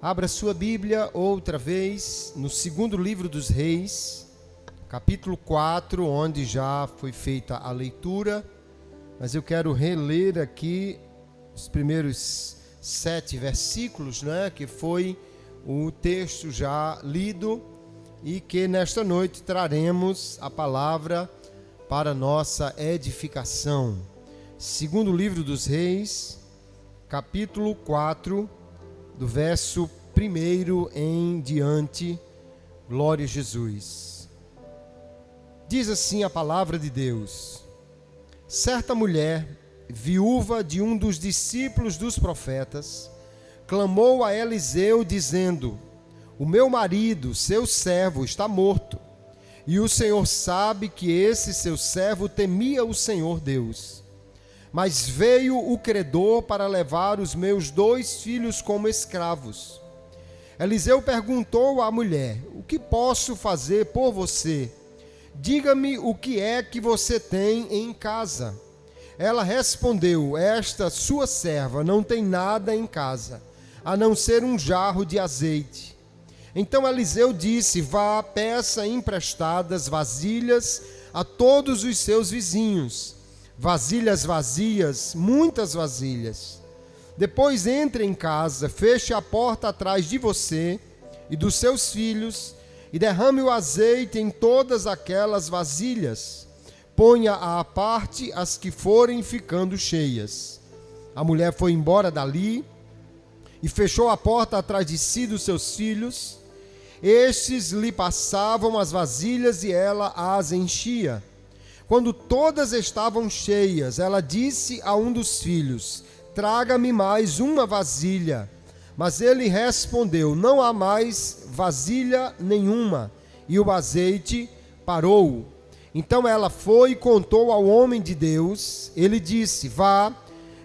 Abra sua Bíblia outra vez no segundo livro dos Reis, capítulo 4, onde já foi feita a leitura, mas eu quero reler aqui os primeiros 7 versículos, que foi o texto já lido e que nesta noite traremos a palavra para nossa edificação. Segundo livro dos Reis, capítulo 4, do verso 1 em diante. Glória a Jesus. Diz assim a palavra de Deus: certa mulher, viúva de um dos discípulos dos profetas, clamou a Eliseu dizendo: o meu marido, seu servo, está morto, e o Senhor sabe que esse seu servo temia o Senhor Deus. Mas veio o credor para levar os meus 2 filhos como escravos. Eliseu perguntou à mulher: o que posso fazer por você? Diga-me o que é que você tem em casa. Ela respondeu: esta sua serva não tem nada em casa, a não ser um jarro de azeite. Então Eliseu disse: vá, peça emprestadas vasilhas a todos os seus vizinhos, vasilhas vazias, muitas vasilhas. Depois entre em casa, feche a porta atrás de você e dos seus filhos e derrame o azeite em todas aquelas vasilhas. Ponha à parte as que forem ficando cheias. A mulher foi embora dali e fechou a porta atrás de si e dos seus filhos. Estes lhe passavam as vasilhas e ela as enchia. Quando todas estavam cheias, ela disse a um dos filhos: traga-me mais uma vasilha. Mas ele respondeu: não há mais vasilha nenhuma. E o azeite parou. Então ela foi e contou ao homem de Deus. Ele disse: vá,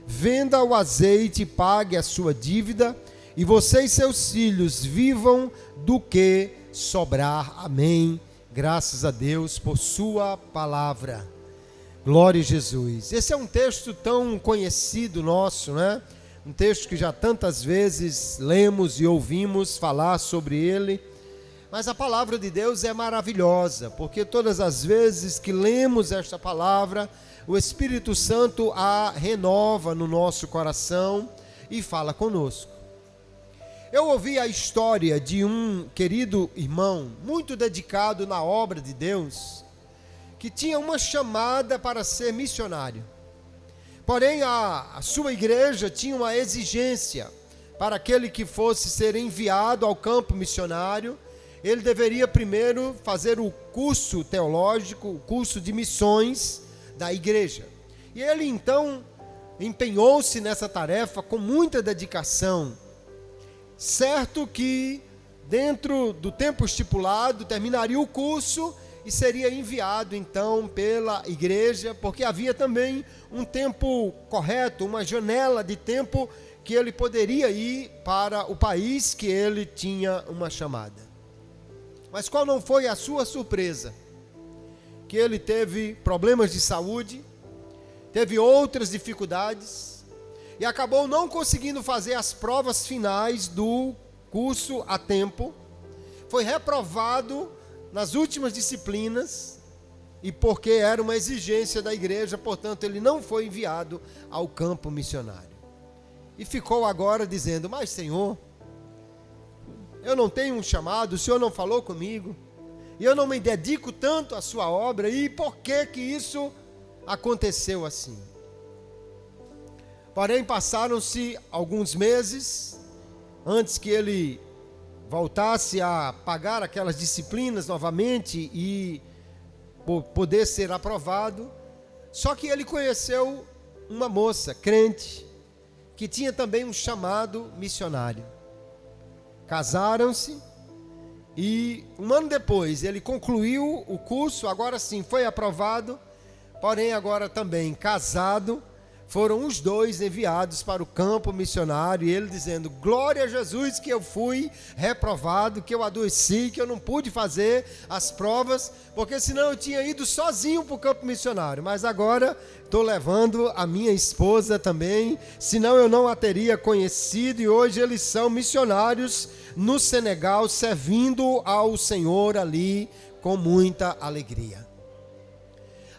venda o azeite e pague a sua dívida, e você e seus filhos vivam do que sobrar. Amém. Graças a Deus por sua palavra. Glória a Jesus. Esse é um texto tão conhecido nosso, Um texto que já tantas vezes lemos e ouvimos falar sobre ele. Mas a palavra de Deus é maravilhosa, porque todas as vezes que lemos esta palavra, o Espírito Santo a renova no nosso coração e fala conosco. Eu ouvi a história de um querido irmão, muito dedicado na obra de Deus, que tinha uma chamada para ser missionário. Porém, a sua igreja tinha uma exigência para aquele que fosse ser enviado ao campo missionário. Ele deveria primeiro fazer o curso teológico, o curso de missões da igreja. E ele então empenhou-se nessa tarefa com muita dedicação. Certo que dentro do tempo estipulado terminaria o curso e seria enviado então pela igreja, porque havia também um tempo correto, uma janela de tempo que ele poderia ir para o país que ele tinha uma chamada. Mas qual não foi a sua surpresa? Que ele teve problemas de saúde, teve outras dificuldades, e acabou não conseguindo fazer as provas finais do curso a tempo. Foi reprovado nas últimas disciplinas, e porque era uma exigência da igreja, portanto, ele não foi enviado ao campo missionário. E ficou agora dizendo: mas Senhor, eu não tenho um chamado, o Senhor não falou comigo, e eu não me dedico tanto à sua obra, e por que isso aconteceu assim? Porém, passaram-se alguns meses, antes que ele voltasse a pagar aquelas disciplinas novamente e poder ser aprovado. Só que ele conheceu uma moça crente, que tinha também um chamado missionário. Casaram-se e um ano depois ele concluiu o curso, agora sim foi aprovado, porém agora também casado, foram os dois enviados para o campo missionário, e ele dizendo: glória a Jesus que eu fui reprovado, que eu adoeci, que eu não pude fazer as provas, porque senão eu tinha ido sozinho para o campo missionário, mas agora estou levando a minha esposa também, senão eu não a teria conhecido, e hoje eles são missionários no Senegal, servindo ao Senhor ali com muita alegria.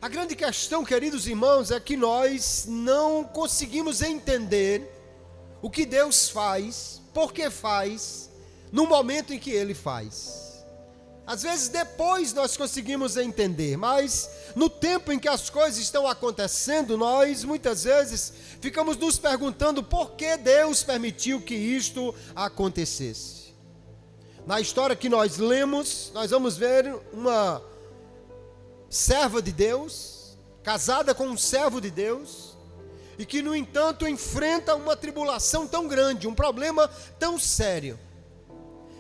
A grande questão, queridos irmãos, é que nós não conseguimos entender o que Deus faz, por que faz, no momento em que Ele faz. Às vezes depois nós conseguimos entender, mas no tempo em que as coisas estão acontecendo, nós muitas vezes ficamos nos perguntando por que Deus permitiu que isto acontecesse. Na história que nós lemos, nós vamos ver uma serva de Deus, casada com um servo de Deus, e que no entanto enfrenta uma tribulação tão grande, um problema tão sério.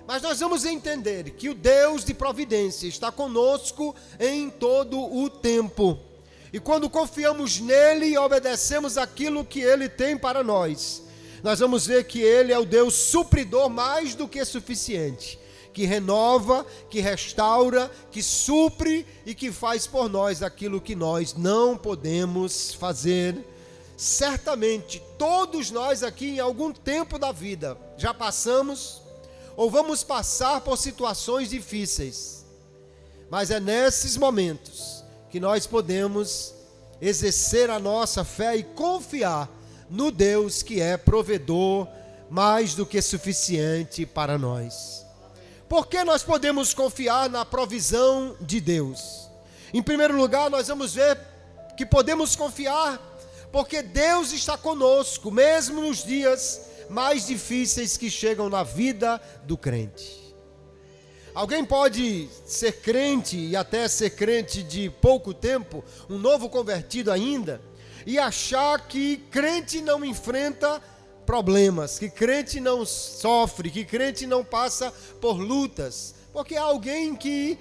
Mas nós vamos entender que o Deus de providência está conosco em todo o tempo, e quando confiamos nele e obedecemos aquilo que ele tem para nós, nós vamos ver que ele é o Deus supridor mais do que suficiente, que renova, que restaura, que supre e que faz por nós aquilo que nós não podemos fazer. Certamente, todos nós aqui em algum tempo da vida já passamos ou vamos passar por situações difíceis, mas é nesses momentos que nós podemos exercer a nossa fé e confiar no Deus que é provedor mais do que suficiente para nós. Por que nós podemos confiar na provisão de Deus? Em primeiro lugar, nós vamos ver que podemos confiar porque Deus está conosco, mesmo nos dias mais difíceis que chegam na vida do crente. Alguém pode ser crente e até ser crente de pouco tempo, um novo convertido ainda, e achar que crente não enfrenta problemas, que crente não sofre, que crente não passa por lutas, porque há alguém que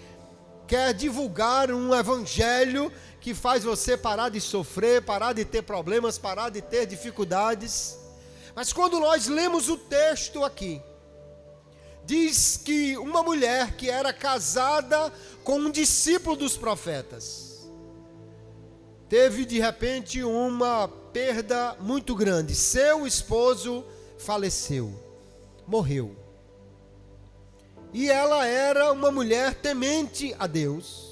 quer divulgar um evangelho que faz você parar de sofrer, parar de ter problemas, parar de ter dificuldades. Mas quando nós lemos o texto aqui, diz que uma mulher que era casada com um discípulo dos profetas, teve de repente uma perda muito grande. Seu esposo faleceu, morreu. E ela era uma mulher temente a Deus.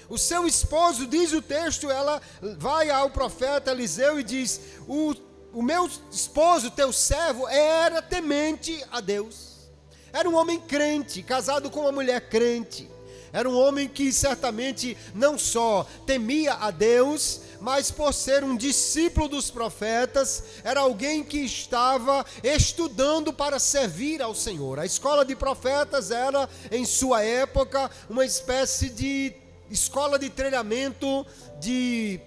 O seu esposo, diz o texto, ela vai ao profeta Eliseu e diz: o meu esposo, teu servo, era temente a Deus. Era um homem crente, casado com uma mulher crente. Era um homem que certamente não só temia a Deus, mas por ser um discípulo dos profetas, era alguém que estava estudando para servir ao Senhor. A escola de profetas era, em sua época, uma espécie de escola de treinamento de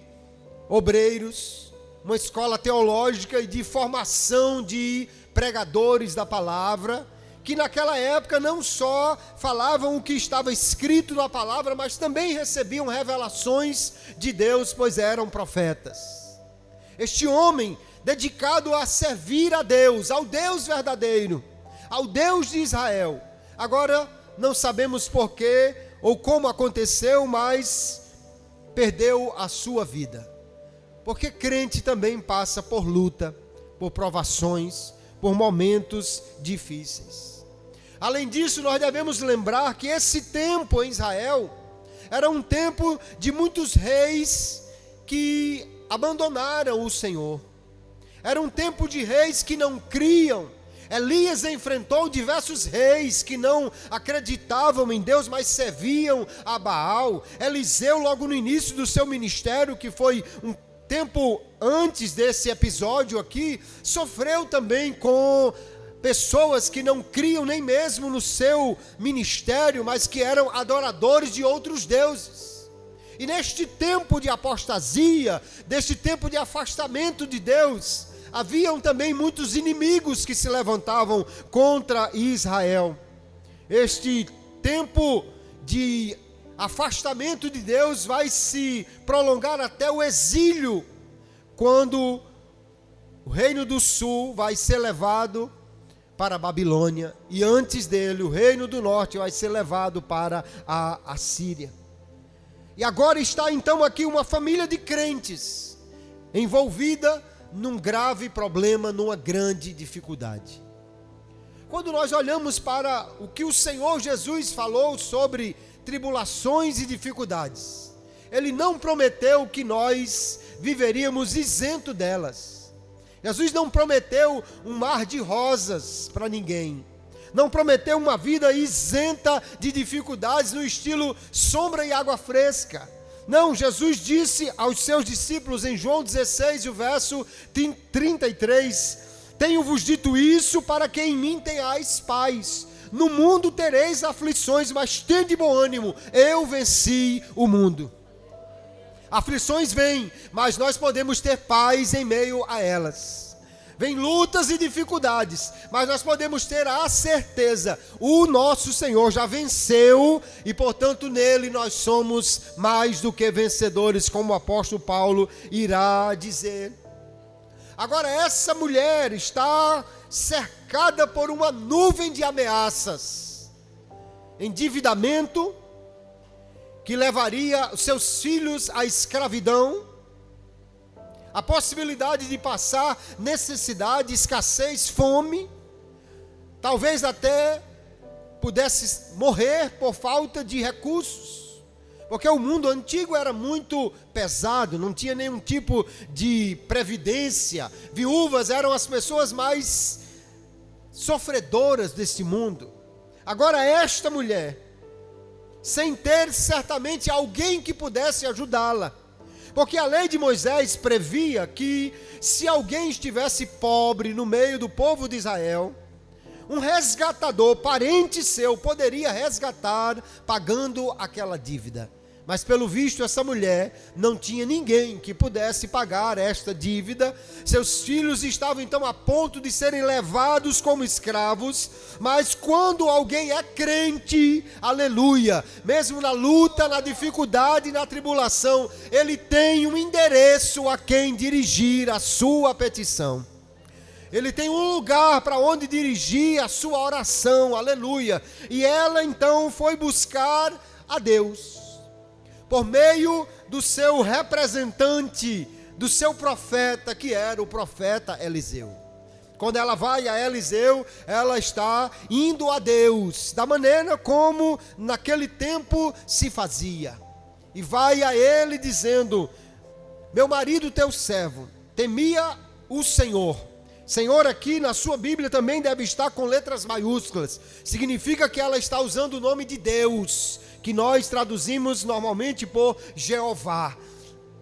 obreiros, uma escola teológica e de formação de pregadores da palavra, que naquela época não só falavam o que estava escrito na palavra, mas também recebiam revelações de Deus, pois eram profetas. Este homem, dedicado a servir a Deus, ao Deus verdadeiro, ao Deus de Israel, agora não sabemos porquê ou como aconteceu, mas perdeu a sua vida. Porque crente também passa por luta, por provações, por momentos difíceis. Além disso, nós devemos lembrar que esse tempo em Israel era um tempo de muitos reis que abandonaram o Senhor. Era um tempo de reis que não criam. Elias enfrentou diversos reis que não acreditavam em Deus, mas serviam a Baal. Eliseu, logo no início do seu ministério, que foi um tempo antes desse episódio aqui, sofreu também com pessoas que não criam nem mesmo no seu ministério, mas que eram adoradores de outros deuses. E neste tempo de apostasia, deste tempo de afastamento de Deus, haviam também muitos inimigos que se levantavam contra Israel. Este tempo de afastamento de Deus vai se prolongar até o exílio, quando o reino do sul vai ser levado para a Babilônia, e antes dele o reino do norte vai ser levado para a Assíria. E agora está então aqui uma família de crentes envolvida num grave problema, numa grande dificuldade. Quando nós olhamos para o que o Senhor Jesus falou sobre tribulações e dificuldades, Ele não prometeu que nós viveríamos isento delas. Jesus não prometeu um mar de rosas para ninguém. Não prometeu uma vida isenta de dificuldades no estilo sombra e água fresca. Não, Jesus disse aos seus discípulos em João 16, o verso 33, tenho-vos dito isso para que em mim tenhais paz. No mundo tereis aflições, mas tende bom ânimo, eu venci o mundo. Aflições vêm, mas nós podemos ter paz em meio a elas. Vem lutas e dificuldades, mas nós podemos ter a certeza, o nosso Senhor já venceu e portanto nele nós somos mais do que vencedores, como o apóstolo Paulo irá dizer. Agora essa mulher está cercada por uma nuvem de ameaças, endividamento, que levaria os seus filhos à escravidão, a possibilidade de passar necessidade, escassez, fome, talvez até pudesse morrer por falta de recursos, porque o mundo antigo era muito pesado, não tinha nenhum tipo de previdência, viúvas eram as pessoas mais sofredoras deste mundo. Agora esta mulher, sem ter certamente alguém que pudesse ajudá-la, porque a lei de Moisés previa que se alguém estivesse pobre no meio do povo de Israel, um resgatador, parente seu, poderia resgatar pagando aquela dívida. Mas pelo visto essa mulher não tinha ninguém que pudesse pagar esta dívida. Seus filhos estavam então a ponto de serem levados como escravos. Mas quando alguém é crente, aleluia, mesmo na luta, na dificuldade, na tribulação, ele tem um endereço a quem dirigir a sua petição. Ele tem um lugar para onde dirigir a sua oração, aleluia. E ela então foi buscar a Deus por meio do seu representante, do seu profeta, que era o profeta Eliseu. Quando ela vai a Eliseu, ela está indo a Deus, da maneira como naquele tempo se fazia. E vai a ele dizendo, meu marido teu servo, temia o Senhor. Senhor aqui na sua Bíblia também deve estar com letras maiúsculas. Significa que ela está usando o nome de Deus, que nós traduzimos normalmente por Jeová.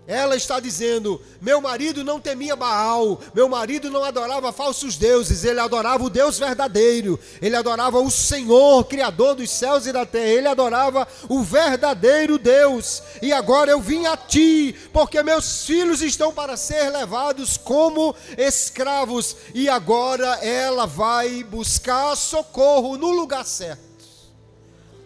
Ela está dizendo, meu marido não temia Baal, meu marido não adorava falsos deuses, ele adorava o Deus verdadeiro, ele adorava o Senhor, Criador dos céus e da terra, ele adorava o verdadeiro Deus. E agora eu vim a ti, porque meus filhos estão para ser levados como escravos. E agora ela vai buscar socorro no lugar certo,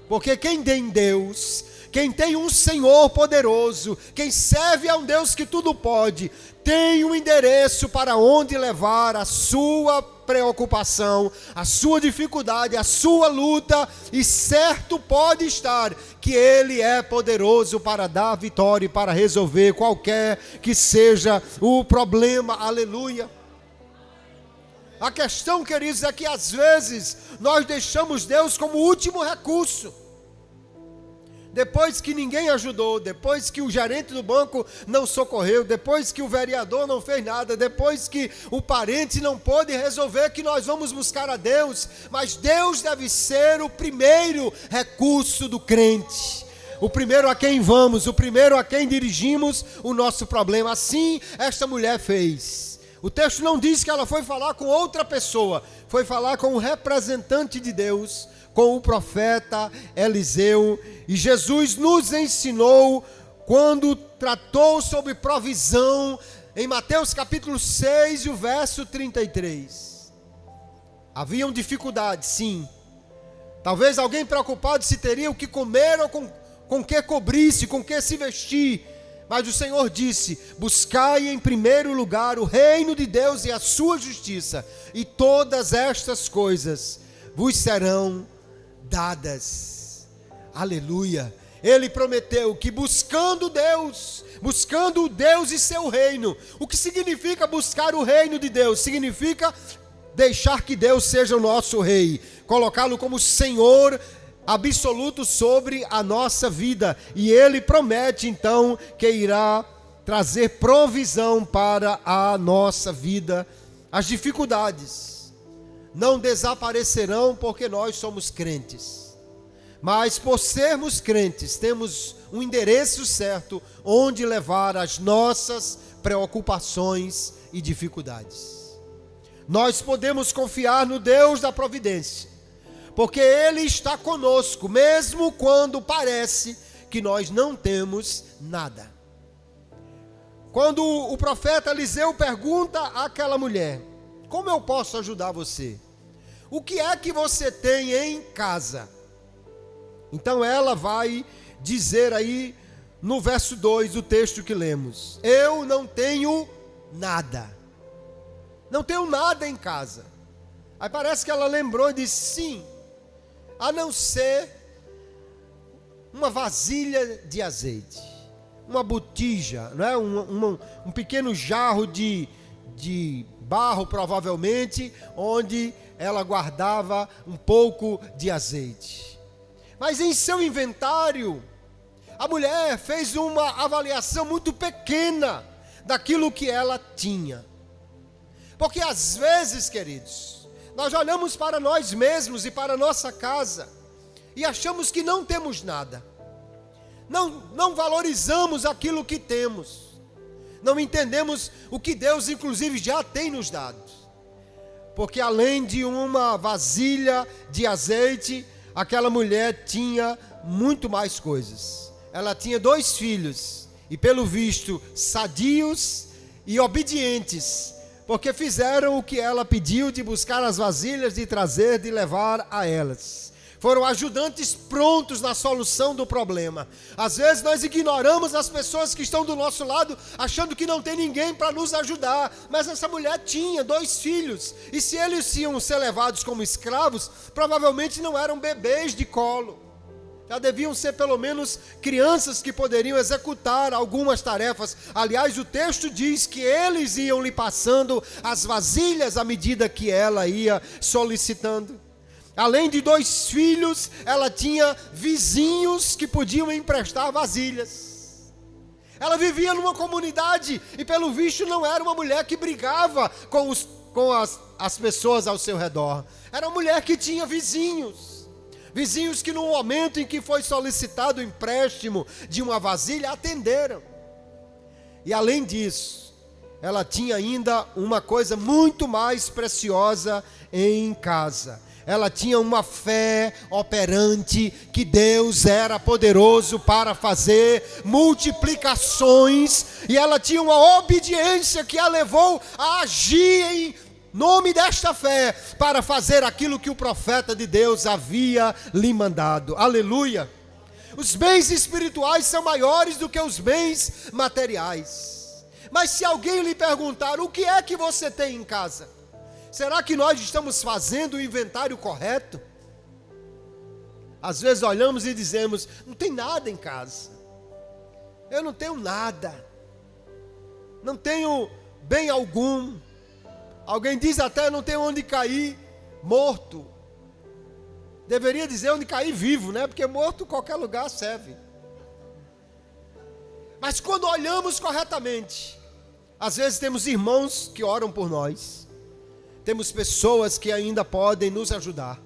porque quem tem Deus, quem tem um Senhor poderoso, quem serve a um Deus que tudo pode, tem um endereço para onde levar a sua preocupação, a sua dificuldade, a sua luta, e certo pode estar que Ele é poderoso para dar vitória e para resolver qualquer que seja o problema, aleluia. A questão, queridos, é que às vezes nós deixamos Deus como último recurso. Depois que ninguém ajudou, depois que o gerente do banco não socorreu, depois que o vereador não fez nada, depois que o parente não pôde resolver, que nós vamos buscar a Deus. Mas Deus deve ser o primeiro recurso do crente, o primeiro a quem vamos, o primeiro a quem dirigimos o nosso problema. Assim esta mulher fez. O texto não diz que ela foi falar com outra pessoa, foi falar com o representante de Deus, com o profeta Eliseu. E Jesus nos ensinou, quando tratou sobre provisão, em Mateus capítulo 6, o verso 33. Haviam dificuldades, sim. Talvez alguém preocupado se teria o que comer ou com que cobrisse, com que se vestir. Mas o Senhor disse: buscai em primeiro lugar o reino de Deus e a sua justiça, e todas estas coisas vos serão dadas. Aleluia! Ele prometeu que buscando o Deus e seu reino. O que significa buscar o reino de Deus? Significa deixar que Deus seja o nosso rei, colocá-lo como Senhor absoluto sobre a nossa vida. E Ele promete então que irá trazer provisão para a nossa vida. As dificuldades não desaparecerão porque nós somos crentes. Mas por sermos crentes, temos um endereço certo onde levar as nossas preocupações e dificuldades. Nós podemos confiar no Deus da providência, porque Ele está conosco, mesmo quando parece que nós não temos nada. Quando o profeta Eliseu pergunta àquela mulher: como eu posso ajudar você? O que é que você tem em casa? Então ela vai dizer aí no verso 2, o texto que lemos: eu não tenho nada. Não tenho nada em casa. Aí parece que ela lembrou e disse: sim, a não ser uma vasilha de azeite, uma botija, não é? um pequeno jarro de barro, provavelmente, onde ela guardava um pouco de azeite. Mas em seu inventário, a mulher fez uma avaliação muito pequena daquilo que ela tinha. Porque às vezes, queridos, nós olhamos para nós mesmos e para a nossa casa e achamos que não temos nada. Não valorizamos aquilo que temos. Não entendemos o que Deus, inclusive, já tem nos dado. Porque além de uma vasilha de azeite, aquela mulher tinha muito mais coisas. Ela tinha 2 filhos, e pelo visto, sadios e obedientes, porque fizeram o que ela pediu, de buscar as vasilhas, de trazer, de levar a elas. Foram ajudantes prontos na solução do problema. Às vezes nós ignoramos as pessoas que estão do nosso lado, achando que não tem ninguém para nos ajudar. Mas essa mulher tinha 2 filhos, e se eles iam ser levados como escravos, provavelmente não eram bebês de colo. Já deviam ser pelo menos crianças que poderiam executar algumas tarefas. Aliás, o texto diz que eles iam lhe passando as vasilhas à medida que ela ia solicitando. Além de 2 filhos, ela tinha vizinhos que podiam emprestar vasilhas. Ela vivia numa comunidade e, pelo visto, não era uma mulher que brigava com as pessoas ao seu redor. Era uma mulher que tinha vizinhos. Vizinhos que no momento em que foi solicitado o empréstimo de uma vasilha, atenderam. E além disso, ela tinha ainda uma coisa muito mais preciosa em casa. Ela tinha uma fé operante, que Deus era poderoso para fazer multiplicações, e ela tinha uma obediência que a levou a agir em nome desta fé, para fazer aquilo que o profeta de Deus havia lhe mandado. Aleluia! Os bens espirituais são maiores do que os bens materiais. Mas se alguém lhe perguntar: o que é que você tem em casa? Será que nós estamos fazendo o inventário correto? Às vezes olhamos e dizemos: não tem nada em casa. Eu não tenho nada. Não tenho bem algum. Alguém diz até: não tem onde cair morto. Deveria dizer onde cair vivo, né? Porque morto qualquer lugar serve. Mas quando olhamos corretamente, às vezes temos irmãos que oram por nós. Temos pessoas que ainda podem nos ajudar.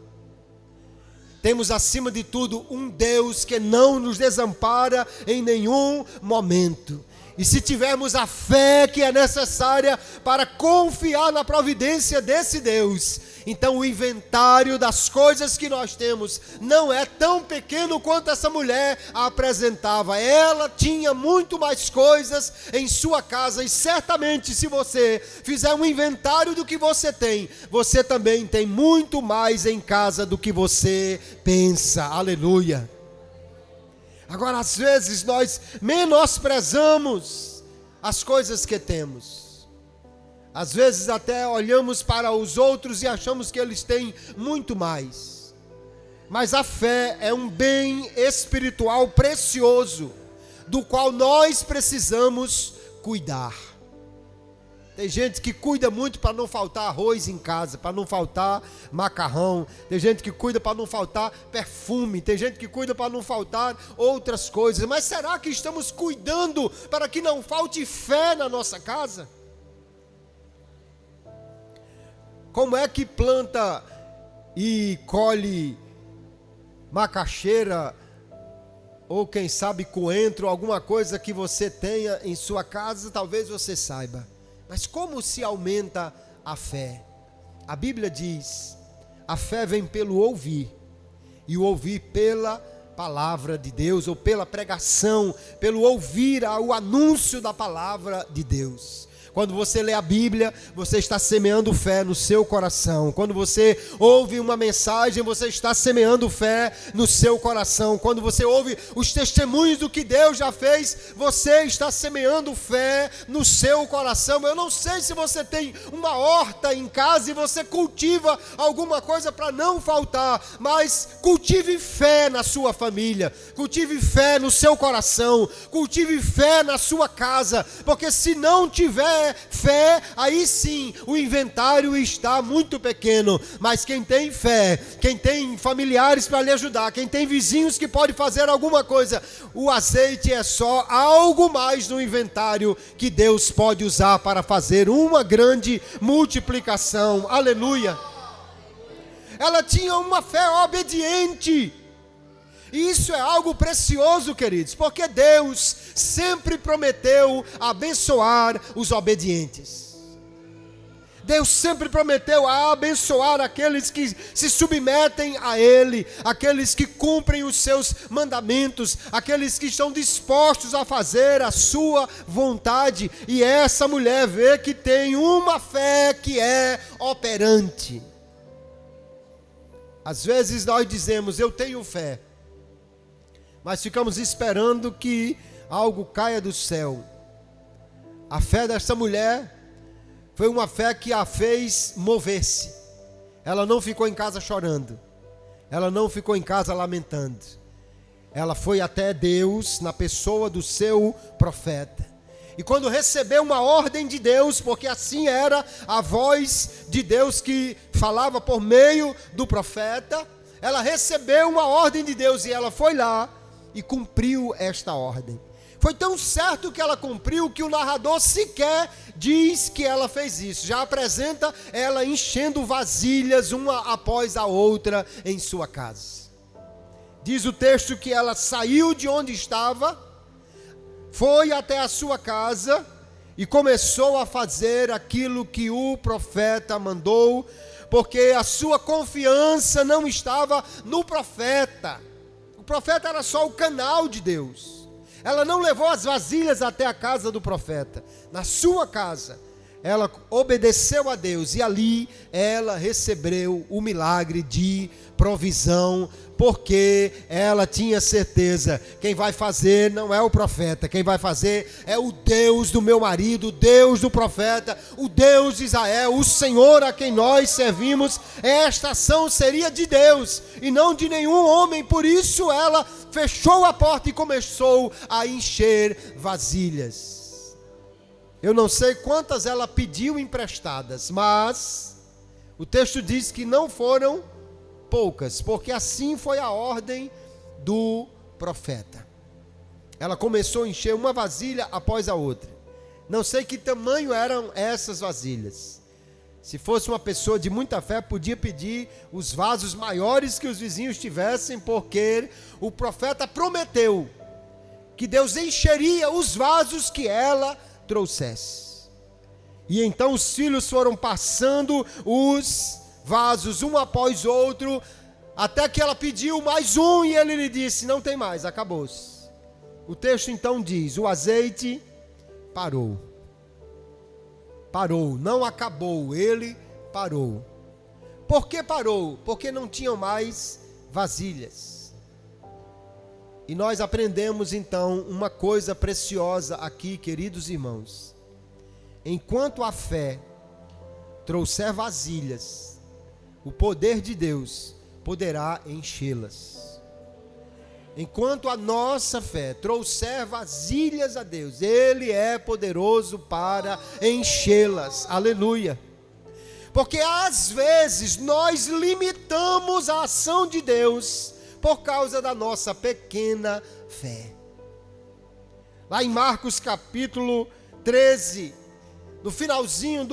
Temos, acima de tudo, um Deus que não nos desampara em nenhum momento. E se tivermos a fé que é necessária para confiar na providência desse Deus, então o inventário das coisas que nós temos não é tão pequeno quanto essa mulher a apresentava. Ela tinha muito mais coisas em sua casa, e certamente, se você fizer um inventário do que você tem, você também tem muito mais em casa do que você pensa. Aleluia! Agora, às vezes, nós menosprezamos as coisas que temos. Às vezes, até olhamos para os outros e achamos que eles têm muito mais. Mas a fé é um bem espiritual precioso, do qual nós precisamos cuidar. Tem gente que cuida muito para não faltar arroz em casa, para não faltar macarrão. Tem gente que cuida para não faltar perfume. Tem gente que cuida para não faltar outras coisas. Mas será que estamos cuidando para que não falte fé na nossa casa? Como é que planta e colhe macaxeira, ou quem sabe coentro, alguma coisa que você tenha em sua casa, talvez você saiba. Mas como se aumenta a fé? A Bíblia diz, a fé vem pelo ouvir, e o ouvir pela palavra de Deus, ou pela pregação, pelo ouvir o anúncio da palavra de Deus. Quando você lê a Bíblia, você está semeando fé no seu coração. Quando você ouve uma mensagem, você está semeando fé no seu coração. Quando você ouve os testemunhos do que Deus já fez, você está semeando fé no seu coração. Eu não sei se você tem uma horta em casa e você cultiva alguma coisa para não faltar, mas cultive fé na sua família, cultive fé no seu coração, cultive fé na sua casa, porque se não tiver fé, aí sim o inventário está muito pequeno. Mas quem tem fé, quem tem familiares para lhe ajudar, quem tem vizinhos que pode fazer alguma coisa, o azeite é só algo mais no inventário que Deus pode usar para fazer uma grande multiplicação. Aleluia! Ela tinha uma fé obediente. E isso é algo precioso, queridos, porque Deus sempre prometeu abençoar os obedientes. Deus sempre prometeu abençoar aqueles que se submetem a Ele, aqueles que cumprem os seus mandamentos, aqueles que estão dispostos a fazer a sua vontade. E essa mulher vê que tem uma fé que é operante. Às vezes nós dizemos, eu tenho fé, mas ficamos esperando que algo caia do céu. A fé dessa mulher foi uma fé que a fez mover-se. Ela não ficou em casa chorando. Ela não ficou em casa lamentando. Ela foi até Deus na pessoa do seu profeta. E quando recebeu uma ordem de Deus, porque assim era a voz de Deus que falava por meio do profeta, ela recebeu uma ordem de Deus e ela foi lá e cumpriu esta ordem. Foi tão certo que ela cumpriu que o narrador sequer diz que ela fez isso. Já apresenta ela enchendo vasilhas uma após a outra em sua casa. Diz o texto que ela saiu de onde estava, foi até a sua casa e começou a fazer aquilo que o profeta mandou, porque a sua confiança não estava no profeta. O profeta era só o canal de Deus. Ela não levou as vasilhas até a casa do profeta. Na sua casa, ela obedeceu a Deus e ali ela recebeu o milagre de provisão, porque ela tinha certeza, quem vai fazer não é o profeta, quem vai fazer é o Deus do meu marido, o Deus do profeta, o Deus de Israel, o Senhor a quem nós servimos. Esta ação seria de Deus e não de nenhum homem, por isso ela fechou a porta e começou a encher vasilhas. Eu não sei quantas ela pediu emprestadas, mas o texto diz que não foram poucas, porque assim foi a ordem do profeta. Ela começou a encher uma vasilha após a outra. Não sei que tamanho eram essas vasilhas. Se fosse uma pessoa de muita fé, podia pedir os vasos maiores que os vizinhos tivessem, porque o profeta prometeu que Deus encheria os vasos que ela trouxesse. E então os filhos foram passando os vasos um após outro, até que ela pediu mais um e ele lhe disse, não tem mais, acabou-se. O texto então diz, o azeite parou. Parou, não acabou, ele parou. Por que parou? Porque não tinham mais vasilhas. E nós aprendemos então uma coisa preciosa aqui, queridos irmãos. Enquanto a fé trouxer vasilhas, o poder de Deus poderá enchê-las. Enquanto a nossa fé trouxer vasilhas a Deus, Ele é poderoso para enchê-las. Aleluia. Porque às vezes nós limitamos a ação de Deus por causa da nossa pequena fé. Lá em Marcos capítulo 13, no finalzinho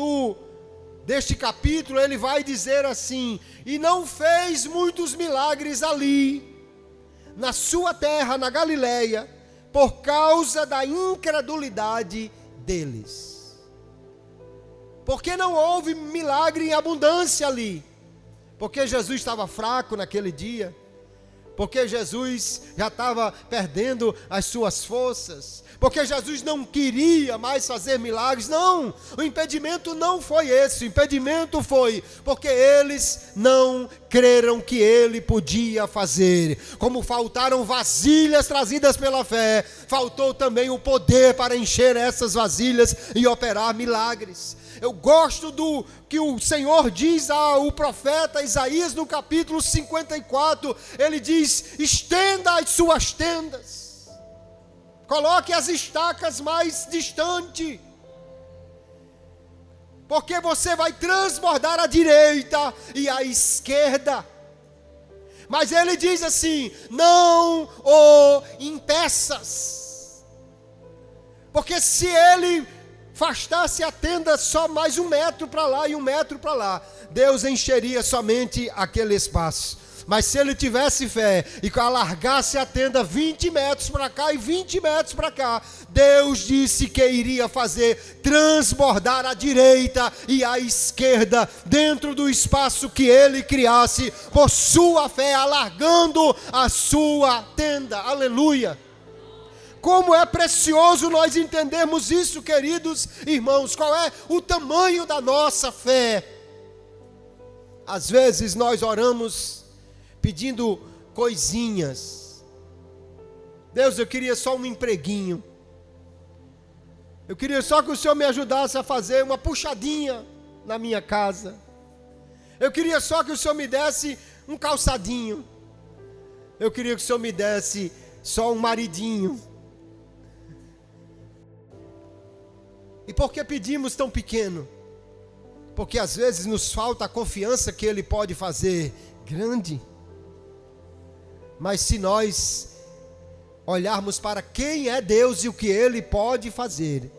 deste capítulo, ele vai dizer assim: e não fez muitos milagres ali, na sua terra, na Galileia, por causa da incredulidade deles. Porque não houve milagre em abundância ali? Porque Jesus estava fraco naquele dia? Porque Jesus já estava perdendo as suas forças? Porque Jesus não queria mais fazer milagres? Não, o impedimento não foi esse. O impedimento foi porque eles não creram que Ele podia fazer. Como faltaram vasilhas trazidas pela fé, faltou também o poder para encher essas vasilhas e operar milagres. Eu gosto do que o Senhor diz ao profeta Isaías no capítulo 54. Ele diz: estenda as suas tendas, coloque as estacas mais distante, porque você vai transbordar à direita e à esquerda. Mas ele diz assim: não o impeças, porque se ele afastasse a tenda só mais 1 metro para lá e 1 metro para lá, Deus encheria somente aquele espaço. Mas se ele tivesse fé e alargasse a tenda 20 metros para cá e 20 metros para cá, Deus disse que iria fazer transbordar à direita e à esquerda, dentro do espaço que ele criasse, por sua fé, alargando a sua tenda. Aleluia! Como é precioso nós entendermos isso, queridos irmãos. Qual é o tamanho da nossa fé? Às vezes nós oramos pedindo coisinhas. Deus, eu queria só um empreguinho. Eu queria só que o Senhor me ajudasse a fazer uma puxadinha na minha casa. Eu queria só que o Senhor me desse um calçadinho. Eu queria que o Senhor me desse só um maridinho. E por que pedimos tão pequeno? Porque às vezes nos falta a confiança que Ele pode fazer grande. Mas se nós olharmos para quem é Deus e o que Ele pode fazer,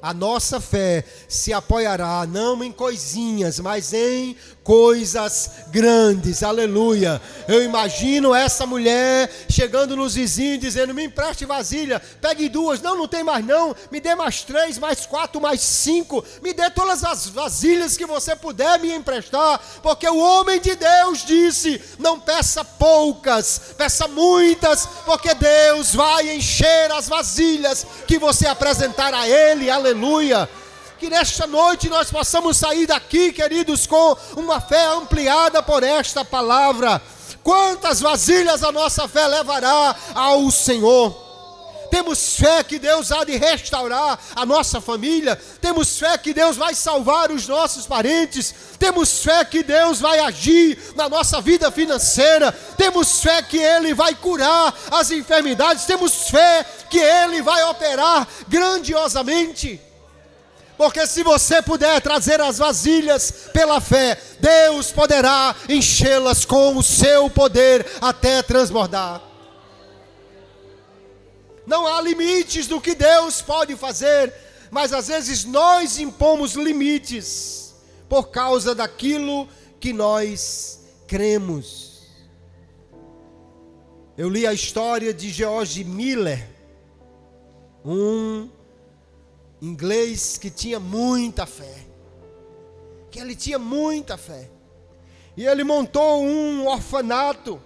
a nossa fé se apoiará não em coisinhas, mas em coisas grandes. Aleluia! Eu imagino essa mulher chegando nos vizinhos dizendo: me empreste vasilha, pegue 2, não tem mais não, me dê mais 3, mais 4, mais 5, me dê todas as vasilhas que você puder me emprestar, porque o homem de Deus disse: não peça poucas, peça muitas, porque Deus vai encher as vasilhas que você apresentar a Ele. Aleluia! Que nesta noite nós possamos sair daqui, queridos, com uma fé ampliada por esta palavra. Quantas vasilhas a nossa fé levará ao Senhor? Temos fé que Deus há de restaurar a nossa família. Temos fé que Deus vai salvar os nossos parentes. Temos fé que Deus vai agir na nossa vida financeira. Temos fé que Ele vai curar as enfermidades. Temos fé que Ele vai operar grandiosamente. Porque se você puder trazer as vasilhas pela fé, Deus poderá enchê-las com o seu poder até transbordar. Não há limites do que Deus pode fazer, mas às vezes nós impomos limites por causa daquilo que nós cremos. Eu li a história de George Miller, um inglês que tinha muita fé. Ele tinha muita fé. E ele montou um orfanato.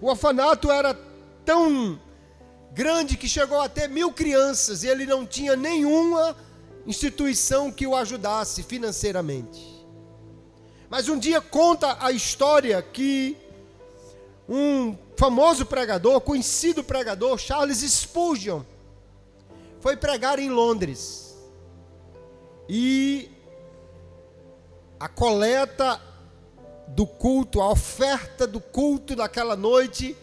O orfanato era tão grande que chegou a ter 1000 crianças. E ele não tinha nenhuma instituição que o ajudasse financeiramente. Mas um dia conta a história que um famoso pregador, conhecido pregador, Charles Spurgeon, foi pregar em Londres. E a coleta do culto, a oferta do culto daquela noite,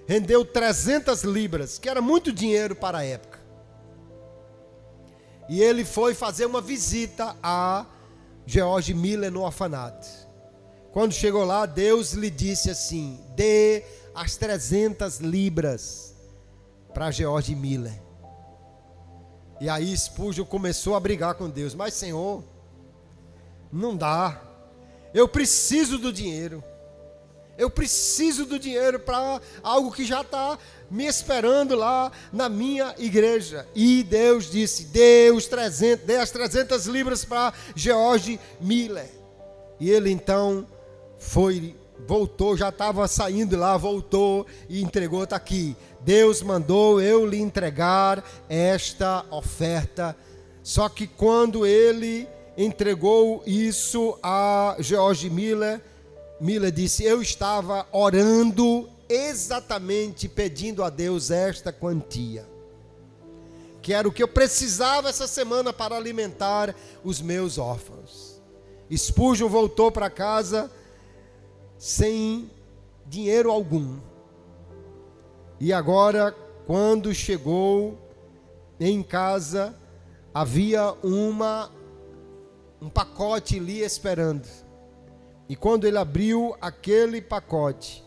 rendeu 300 libras, que era muito dinheiro para a época. E ele foi fazer uma visita a George Miller no orfanato. Quando chegou lá, Deus lhe disse assim: dê as 300 libras para George Miller. E aí Spurgeon começou a brigar com Deus: mas Senhor, não dá, eu preciso do dinheiro. Eu preciso do dinheiro para algo que já está me esperando lá na minha igreja. E Deus disse: dê as 300 libras para George Miller. E ele então voltou, já estava saindo lá, voltou e entregou, está aqui. Deus mandou eu lhe entregar esta oferta. Só que quando ele entregou isso a George Miller, Miller disse: eu estava orando exatamente pedindo a Deus esta quantia, que era o que eu precisava essa semana para alimentar os meus órfãos. Spurgeon voltou para casa sem dinheiro algum. E agora, quando chegou em casa, havia um pacote ali esperando. E quando ele abriu aquele pacote,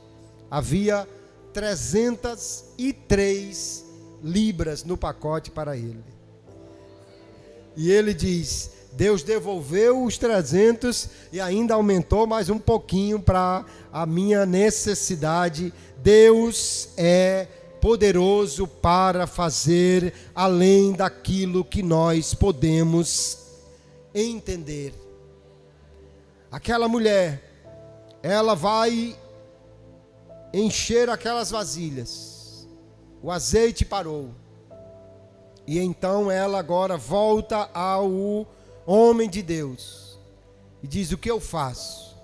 havia 303 libras no pacote para ele. E ele diz: Deus devolveu os 300 e ainda aumentou mais um pouquinho para a minha necessidade. Deus é poderoso para fazer além daquilo que nós podemos entender. Aquela mulher, ela vai encher aquelas vasilhas. O azeite parou. E então ela agora volta ao homem de Deus e diz: o que eu faço?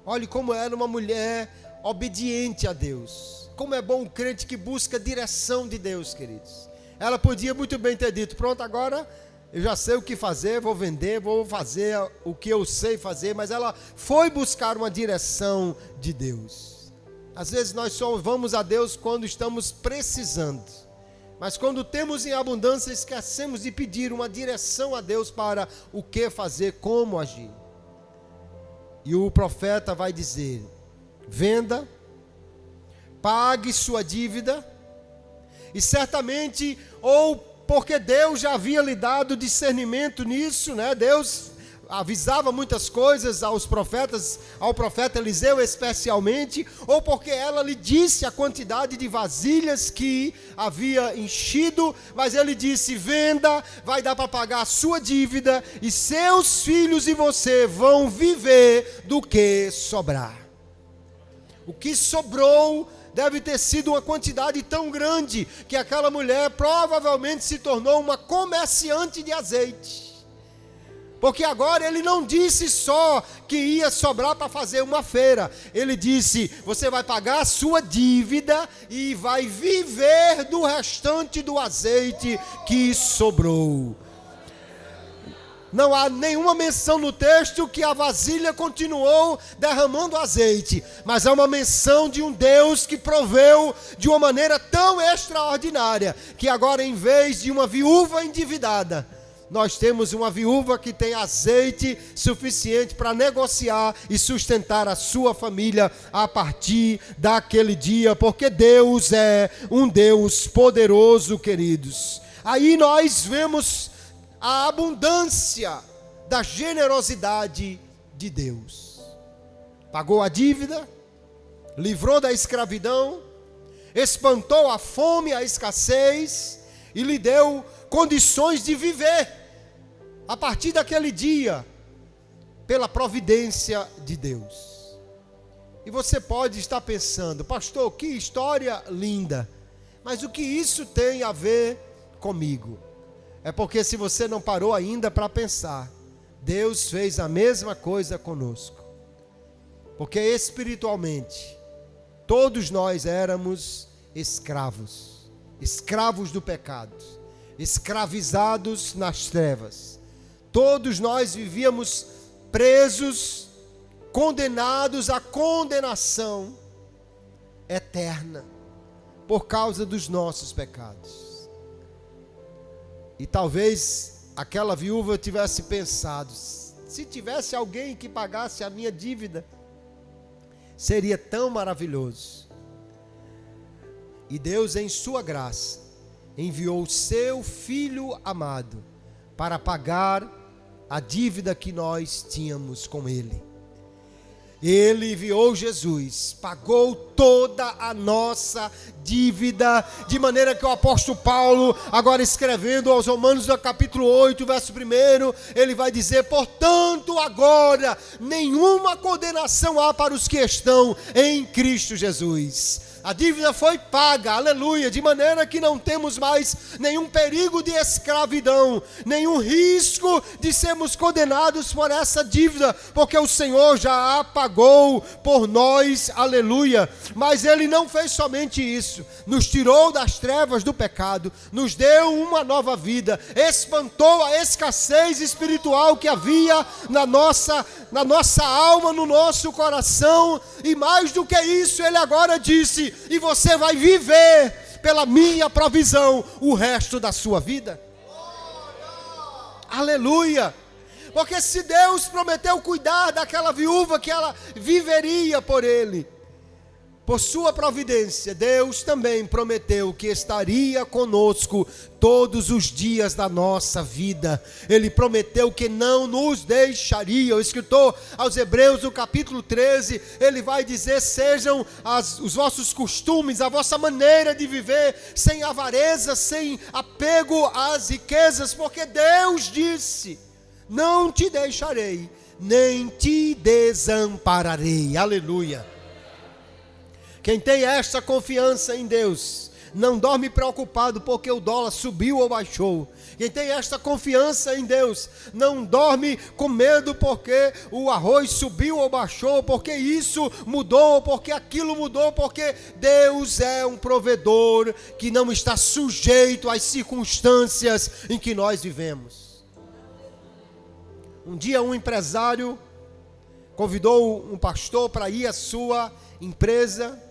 Olhe como era uma mulher obediente a Deus. Como é bom um crente que busca a direção de Deus, queridos. Ela podia muito bem ter dito: pronto, agora eu já sei o que fazer, vou vender, vou fazer o que eu sei fazer. Mas ela foi buscar uma direção de Deus. Às vezes nós só vamos a Deus quando estamos precisando. Mas quando temos em abundância, esquecemos de pedir uma direção a Deus para o que fazer, como agir. E o profeta vai dizer: venda, pague sua dívida, e certamente, ou porque Deus já havia lhe dado discernimento nisso, né? Deus avisava muitas coisas aos profetas, ao profeta Eliseu especialmente, ou porque ela lhe disse a quantidade de vasilhas que havia enchido, mas ele disse: venda, vai dar para pagar a sua dívida, e seus filhos e você vão viver do que sobrar. O que sobrou deve ter sido uma quantidade tão grande que aquela mulher provavelmente se tornou uma comerciante de azeite. Porque agora ele não disse só que ia sobrar para fazer uma feira. Ele disse: você vai pagar a sua dívida e vai viver do restante do azeite que sobrou. Não há nenhuma menção no texto que a vasilha continuou derramando azeite, mas há uma menção de um Deus que proveu de uma maneira tão extraordinária, que agora, em vez de uma viúva endividada, nós temos uma viúva que tem azeite suficiente para negociar e sustentar a sua família a partir daquele dia, porque Deus é um Deus poderoso, queridos. Aí nós vemos a abundância da generosidade de Deus. Pagou a dívida, livrou da escravidão, espantou a fome, a escassez e lhe deu condições de viver a partir daquele dia, pela providência de Deus. E você pode estar pensando: pastor, que história linda, mas o que isso tem a ver comigo? É porque se você não parou ainda para pensar, Deus fez a mesma coisa conosco. Porque espiritualmente, Todos nós éramos escravos, escravos do pecado, escravizados nas trevas. Todos nós vivíamos presos, condenados à condenação eterna, por causa dos nossos pecados. E talvez aquela viúva tivesse pensado, se tivesse alguém que pagasse a minha dívida, seria tão maravilhoso. E Deus, em sua graça, enviou o seu Filho amado para pagar a dívida que nós tínhamos com Ele. Ele enviou Jesus, pagou toda a nossa dívida, de maneira que o apóstolo Paulo, agora escrevendo aos Romanos, no capítulo 8, verso 1, ele vai dizer: portanto, agora, nenhuma condenação há para os que estão em Cristo Jesus. A dívida foi paga, aleluia, de maneira que não temos mais nenhum perigo de escravidão, nenhum risco de sermos condenados por essa dívida, porque o Senhor já a pagou por nós, aleluia. Mas Ele não fez somente isso, nos tirou das trevas do pecado, nos deu uma nova vida, espantou a escassez espiritual que havia na nossa alma, no nosso coração, e mais do que isso, Ele agora disse: e você vai viver pela minha provisão o resto da sua vida. Aleluia! Porque se Deus prometeu cuidar daquela viúva, que ela viveria por Ele, por sua providência, Deus também prometeu que estaria conosco todos os dias da nossa vida. Ele prometeu que não nos deixaria. O escritor aos Hebreus, no capítulo 13, ele vai dizer: sejam os vossos costumes, a vossa maneira de viver, sem avareza, sem apego às riquezas, porque Deus disse: não te deixarei, nem te desampararei. Aleluia! Quem tem esta confiança em Deus, não dorme preocupado porque o dólar subiu ou baixou. Quem tem esta confiança em Deus, não dorme com medo porque o arroz subiu ou baixou, porque isso mudou, porque aquilo mudou, porque Deus é um provedor que não está sujeito às circunstâncias em que nós vivemos. Um dia um empresário convidou um pastor para ir à sua empresa.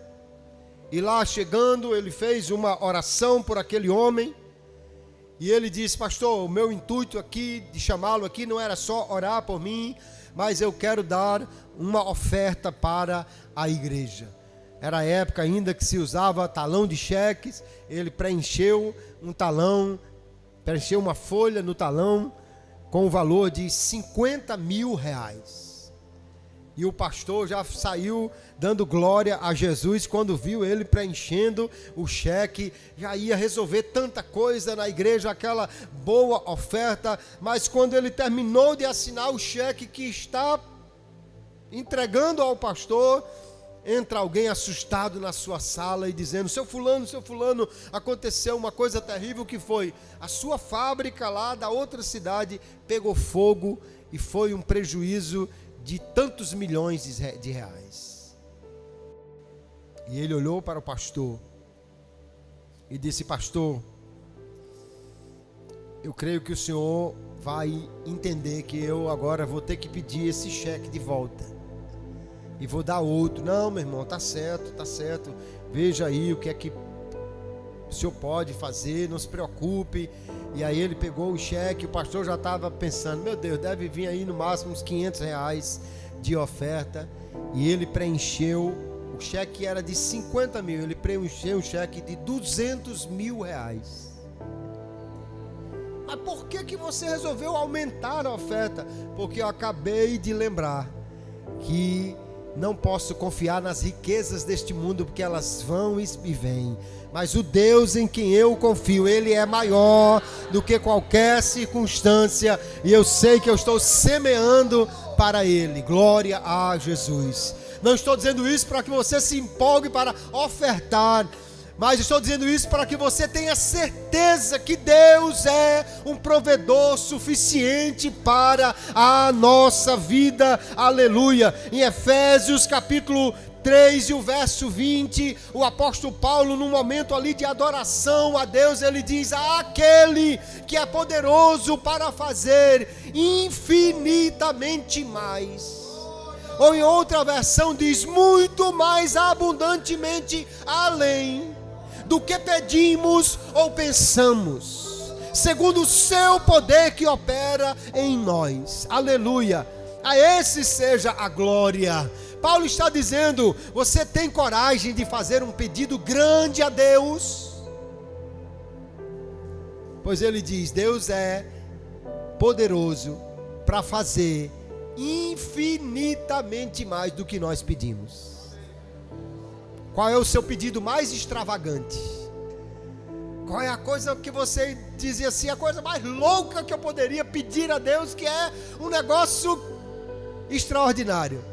E lá chegando, ele fez uma oração por aquele homem. E ele disse: pastor, o meu intuito aqui de chamá-lo aqui não era só orar por mim, mas eu quero dar uma oferta para a igreja. Era a época ainda que se usava talão de cheques. Ele preencheu um talão, preencheu uma folha no talão com o valor de R$50.000. E o pastor já saiu dando glória a Jesus quando viu ele preenchendo o cheque. Já ia resolver tanta coisa na igreja, aquela boa oferta. Mas quando ele terminou de assinar o cheque que está entregando ao pastor, entra alguém assustado na sua sala e dizendo: seu fulano, aconteceu uma coisa terrível. Que foi? A sua fábrica lá da outra cidade pegou fogo e foi um prejuízo de tantos milhões de reais. E ele olhou para o pastor e disse: pastor, eu creio que o senhor vai entender que eu agora vou ter que pedir esse cheque de volta e vou dar outro. Não, meu irmão, tá certo, veja aí o que é que o senhor pode fazer, não se preocupe. E aí ele pegou o cheque. O pastor já estava pensando: meu Deus, deve vir aí no máximo uns R$500 de oferta. E ele preencheu, o cheque era de 50 mil, ele preencheu um cheque de R$200.000. Mas por que você resolveu aumentar a oferta? Porque eu acabei de lembrar que não posso confiar nas riquezas deste mundo, porque elas vão e vêm. Mas o Deus em quem eu confio, Ele é maior do que qualquer circunstância. E eu sei que eu estou semeando para Ele. Glória a Jesus. Não estou dizendo isso para que você se empolgue para ofertar, mas estou dizendo isso para que você tenha certeza que Deus é um provedor suficiente para a nossa vida. Aleluia. Em Efésios capítulo 3 e o verso 20, o apóstolo Paulo, num momento ali de adoração a Deus, ele diz: aquele que é poderoso para fazer infinitamente mais. Ou em outra versão diz: muito mais abundantemente além do que pedimos ou pensamos, segundo o seu poder que opera em nós. Aleluia! A esse seja a glória. Paulo está dizendo: você tem coragem de fazer um pedido grande a Deus? Pois ele diz: Deus é poderoso para fazer infinitamente mais do que nós pedimos. Qual é o seu pedido mais extravagante? Qual é a coisa que você dizia assim, a coisa mais louca que eu poderia pedir a Deus, que é um negócio extraordinário?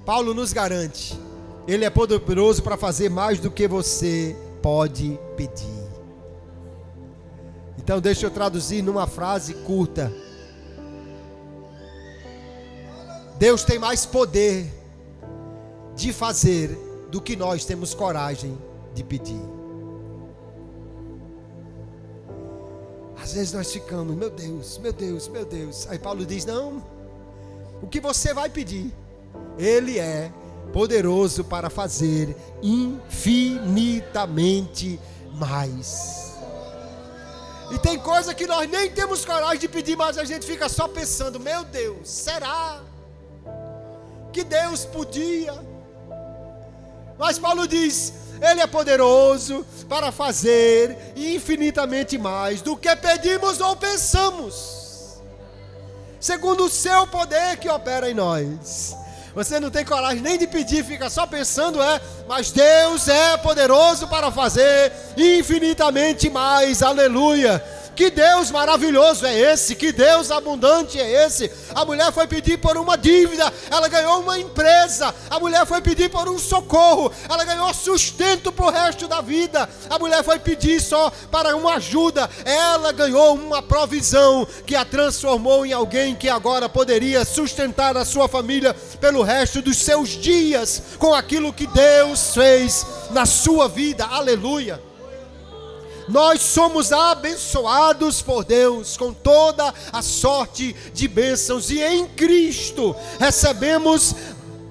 Paulo nos garante: Ele é poderoso para fazer mais do que você pode pedir. Então deixa eu traduzir numa frase curta. Deus tem mais poder de fazer do que nós temos coragem de pedir. Às vezes nós ficamos: meu Deus, meu Deus, meu Deus. Aí Paulo diz: não, o que você vai pedir, Ele é poderoso para fazer infinitamente mais. E tem coisa que nós nem temos coragem de pedir, mas a gente fica só pensando: meu Deus, será que Deus podia? Mas Paulo diz: Ele é poderoso para fazer infinitamente mais do que pedimos ou pensamos, segundo o seu poder que opera em nós. Você não tem coragem nem de pedir, fica só pensando, mas Deus é poderoso para fazer infinitamente mais. Aleluia! Que Deus maravilhoso é esse, que Deus abundante é esse. A mulher foi pedir por uma dívida, ela ganhou uma empresa. A mulher foi pedir por um socorro, ela ganhou sustento para o resto da vida. A mulher foi pedir só para uma ajuda, ela ganhou uma provisão que a transformou em alguém que agora poderia sustentar a sua família pelo resto dos seus dias, com aquilo que Deus fez na sua vida. Aleluia! Nós somos abençoados por Deus com toda a sorte de bênçãos, e em Cristo recebemos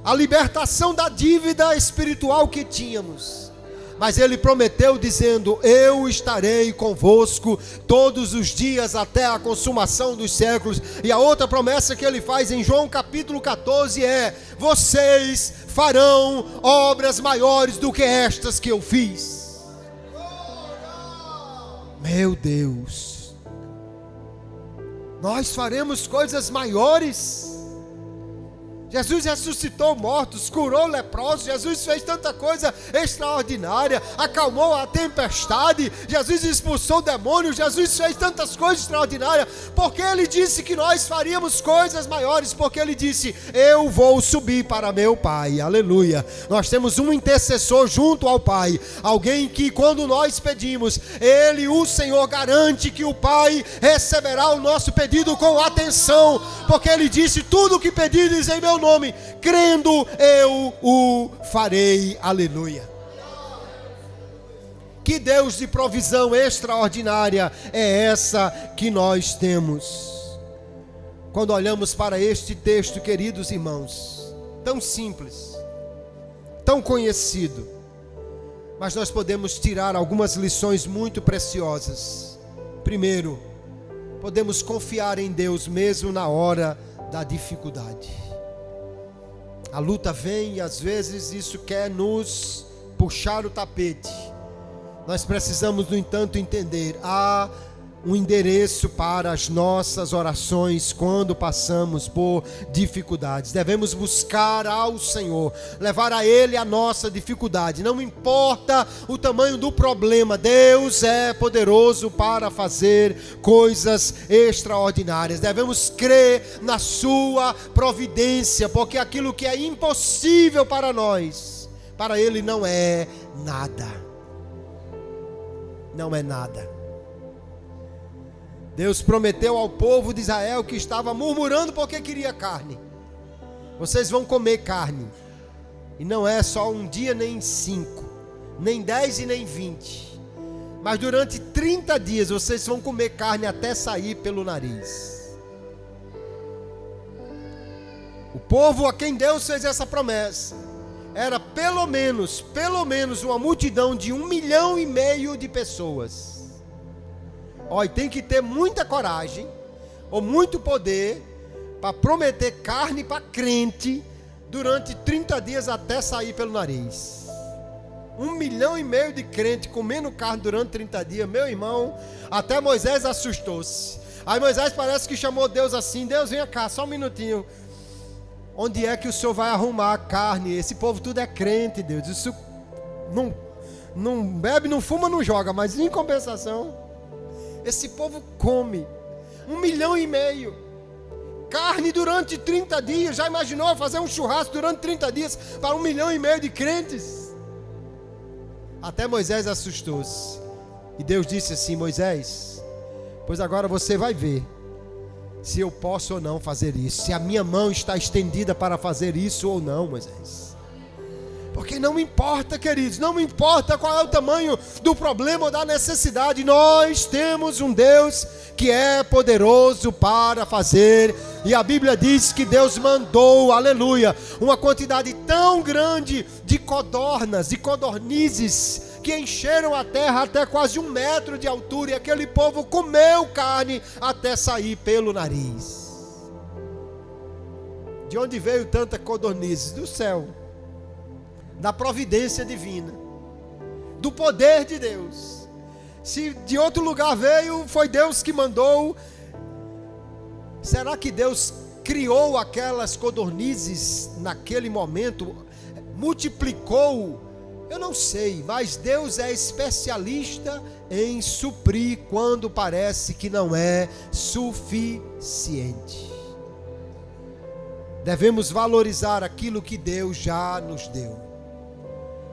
a libertação da dívida espiritual que tínhamos. Mas Ele prometeu dizendo: eu estarei convosco todos os dias até a consumação dos séculos. E a outra promessa que Ele faz em João capítulo 14 é: vocês farão obras maiores do que estas que eu fiz. Meu Deus, nós faremos coisas maiores. Jesus ressuscitou mortos, curou leprosos, Jesus fez tanta coisa extraordinária, acalmou a tempestade, Jesus expulsou demônios, Jesus fez tantas coisas extraordinárias, porque Ele disse que nós faríamos coisas maiores, porque Ele disse: eu vou subir para meu Pai. Aleluia! Nós temos um intercessor junto ao Pai, alguém que quando nós pedimos, Ele, o Senhor, garante que o Pai receberá o nosso pedido com atenção, porque Ele disse: tudo o que pedires em meu nome, crendo, eu o farei. Aleluia! Que Deus de provisão extraordinária é essa que nós temos? Quando olhamos para este texto, queridos irmãos, tão simples, tão conhecido, mas nós podemos tirar algumas lições muito preciosas. Primeiro, podemos confiar em Deus mesmo na hora da dificuldade. A luta vem e às vezes isso quer nos puxar o tapete. Nós precisamos, no entanto, entender: há um endereço para as nossas orações quando passamos por dificuldades. Devemos buscar ao Senhor, levar a Ele a nossa dificuldade. Não importa o tamanho do problema, Deus é poderoso para fazer coisas extraordinárias. Devemos crer na sua providência, porque aquilo que é impossível para nós, para Ele não é nada. Não é nada. Deus prometeu ao povo de Israel que estava murmurando porque queria carne: vocês vão comer carne. E não é só um dia, nem 5, nem 10 e nem 20. Mas durante 30 dias vocês vão comer carne até sair pelo nariz. O povo a quem Deus fez essa promessa era pelo menos uma multidão de 1,5 milhão de pessoas. Olha, tem que ter muita coragem ou muito poder para prometer carne para crente durante 30 dias até sair pelo nariz. 1,5 milhão de crente comendo carne durante 30 dias, meu irmão, até Moisés assustou-se. Aí Moisés parece que chamou Deus assim: Deus, vem cá, só um minutinho. Onde é que o Senhor vai arrumar a carne? Esse povo tudo é crente, Deus. Isso não bebe, não fuma, não joga, mas em compensação, esse povo come 1,5 milhão. Carne durante 30 dias. Já imaginou fazer um churrasco durante 30 dias para 1,5 milhão de crentes? Até Moisés assustou-se. E Deus disse assim: Moisés, pois agora você vai ver se eu posso ou não fazer isso, se a minha mão está estendida para fazer isso ou não, Moisés. Porque não importa, queridos, não importa qual é o tamanho do problema ou da necessidade, nós temos um Deus que é poderoso para fazer. E a Bíblia diz que Deus mandou, aleluia, uma quantidade tão grande de codornas, de codornizes, que encheram a terra até quase 1 metro de altura, e aquele povo comeu carne até sair pelo nariz. De onde veio tanta codornizes? Do céu, da providência divina, do poder de Deus. Se de outro lugar veio, foi Deus que mandou. Será que Deus criou aquelas codornizes naquele momento, multiplicou? Eu não sei, mas Deus é especialista em suprir quando parece que não é suficiente. Devemos valorizar aquilo que Deus já nos deu.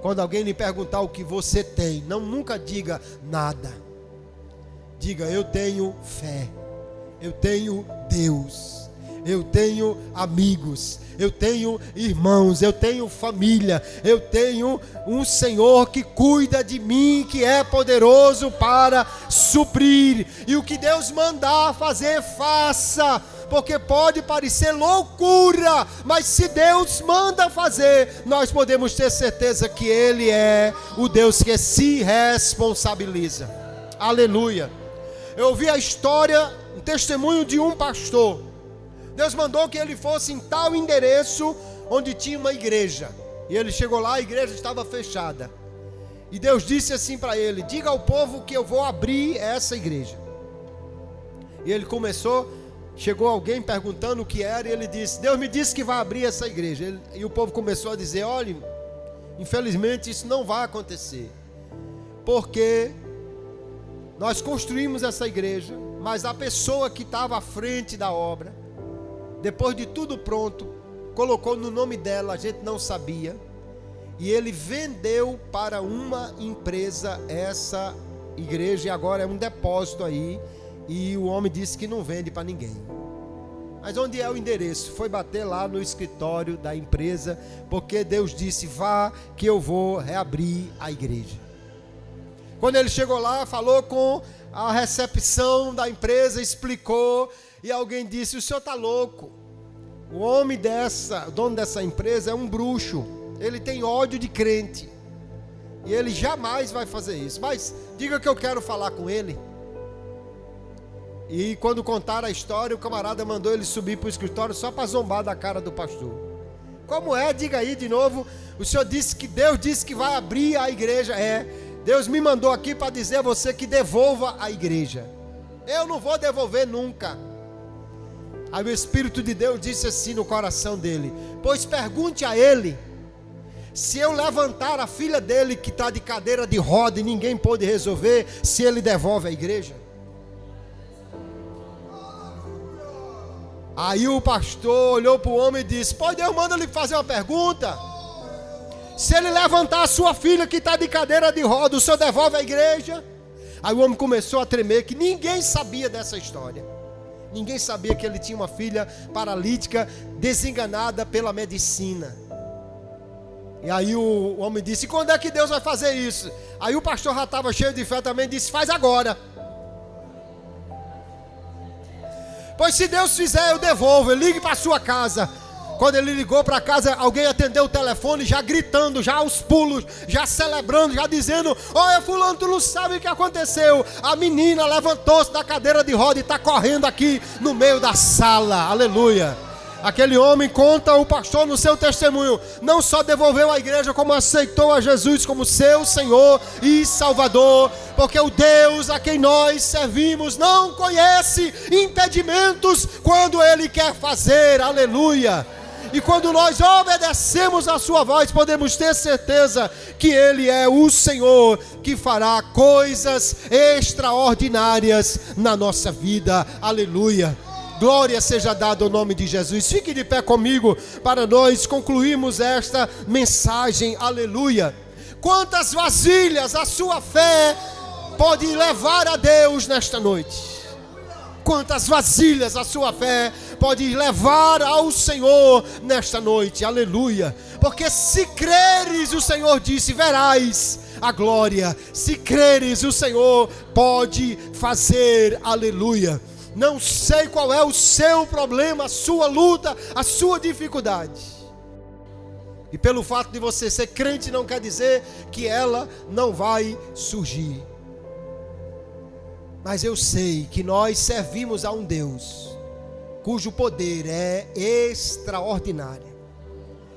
Quando alguém lhe perguntar o que você tem, nunca diga nada. Diga: eu tenho fé, eu tenho Deus, eu tenho amigos, eu tenho irmãos, eu tenho família, eu tenho um Senhor que cuida de mim, que é poderoso para suprir. E o que Deus mandar fazer, faça. Porque pode parecer loucura, mas se Deus manda fazer, nós podemos ter certeza que Ele é o Deus que se responsabiliza. Aleluia. Eu ouvi a história, um testemunho de um pastor. Deus mandou que ele fosse em tal endereço onde tinha uma igreja. E ele chegou lá, a igreja estava fechada. E Deus disse assim para ele: diga ao povo que eu vou abrir essa igreja. E ele começou, chegou alguém perguntando o que era, e ele disse: Deus me disse que vai abrir essa igreja. E o povo começou a dizer: olha, infelizmente isso não vai acontecer, porque nós construímos essa igreja, mas a pessoa que estava à frente da obra, depois de tudo pronto, colocou no nome dela, a gente não sabia, e ele vendeu para uma empresa essa igreja, e agora é um depósito aí, e o homem disse que não vende para ninguém. Mas onde é o endereço? Foi bater lá no escritório da empresa, porque Deus disse: vá que eu vou reabrir a igreja. Quando ele chegou lá, falou com a recepção da empresa, explicou, e alguém disse: o senhor está louco, o dono dessa empresa é um bruxo, ele tem ódio de crente, e ele jamais vai fazer isso, mas diga que eu quero falar com ele. E quando contaram a história, o camarada mandou ele subir para o escritório só para zombar da cara do pastor. Como é? Diga aí de novo. O senhor disse que Deus disse que vai abrir a igreja. Deus me mandou aqui para dizer a você que devolva a igreja. Eu não vou devolver nunca. Aí o Espírito de Deus disse assim no coração dele: pois pergunte a ele, se eu levantar a filha dele que está de cadeira de roda e ninguém pôde resolver, se ele devolve a igreja. Aí o pastor olhou para o homem e disse: pô, Deus manda lhe fazer uma pergunta. Se ele levantar a sua filha que está de cadeira de roda, o senhor devolve a igreja? Aí o homem começou a tremer, que ninguém sabia dessa história. Ninguém sabia que ele tinha uma filha paralítica, desenganada pela medicina. E aí o homem disse: e quando é que Deus vai fazer isso? Aí o pastor já estava cheio de fé também, disse: faz agora. Pois se Deus fizer, eu devolvo. Ligue para a sua casa. Quando ele ligou para casa, alguém atendeu o telefone, já gritando, já aos pulos, já celebrando, já dizendo: olha, fulano, tu não sabe o que aconteceu. A menina levantou-se da cadeira de roda e está correndo aqui no meio da sala. Aleluia. Aquele homem, conta o pastor no seu testemunho, não só devolveu à igreja, como aceitou a Jesus como seu Senhor e Salvador, porque o Deus a quem nós servimos não conhece impedimentos quando Ele quer fazer. Aleluia. E quando nós obedecemos a sua voz, podemos ter certeza que Ele é o Senhor que fará coisas extraordinárias na nossa vida. Aleluia. Glória seja dada ao nome de Jesus. Fique de pé comigo para nós concluirmos esta mensagem. Aleluia. Quantas vasilhas a sua fé pode levar a Deus nesta noite? Quantas vasilhas a sua fé pode levar ao Senhor nesta noite? Aleluia. Porque se creres, o Senhor disse, verás a glória. Se creres, o Senhor pode fazer. Aleluia. Não sei qual é o seu problema, a sua luta, a sua dificuldade. E pelo fato de você ser crente não quer dizer que ela não vai surgir. Mas eu sei que nós servimos a um Deus cujo poder é extraordinário,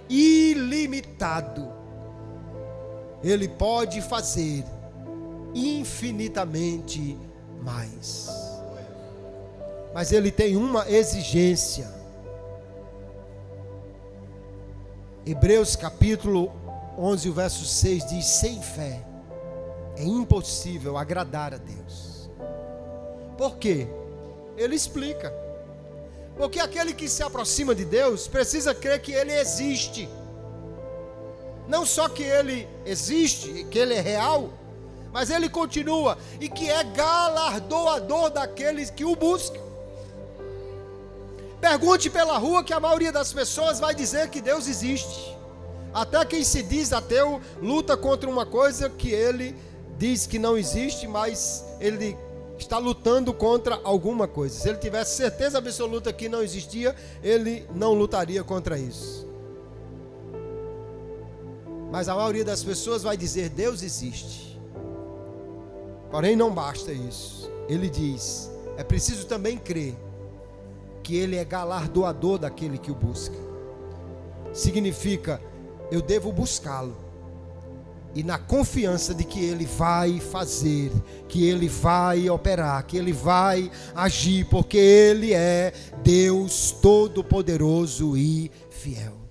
ilimitado. Ele pode fazer infinitamente mais. Mas Ele tem uma exigência. Hebreus capítulo 11, o verso 6 diz: sem fé é impossível agradar a Deus. Por quê? Ele explica. Porque aquele que se aproxima de Deus precisa crer que Ele existe. Não só que Ele existe, que Ele é real, mas Ele continua e que é galardoador daqueles que o buscam. Pergunte pela rua que a maioria das pessoas vai dizer que Deus existe. Até quem se diz ateu luta contra uma coisa que ele diz que não existe, mas ele está lutando contra alguma coisa. Se ele tivesse certeza absoluta que não existia, ele não lutaria contra isso. Mas a maioria das pessoas vai dizer: Deus existe. Porém não basta isso. Ele diz: é preciso também crer que Ele é galardoador daquele que o busca. Significa, eu devo buscá-lo, e na confiança de que Ele vai fazer, que Ele vai operar, que Ele vai agir, porque Ele é Deus Todo-Poderoso e fiel.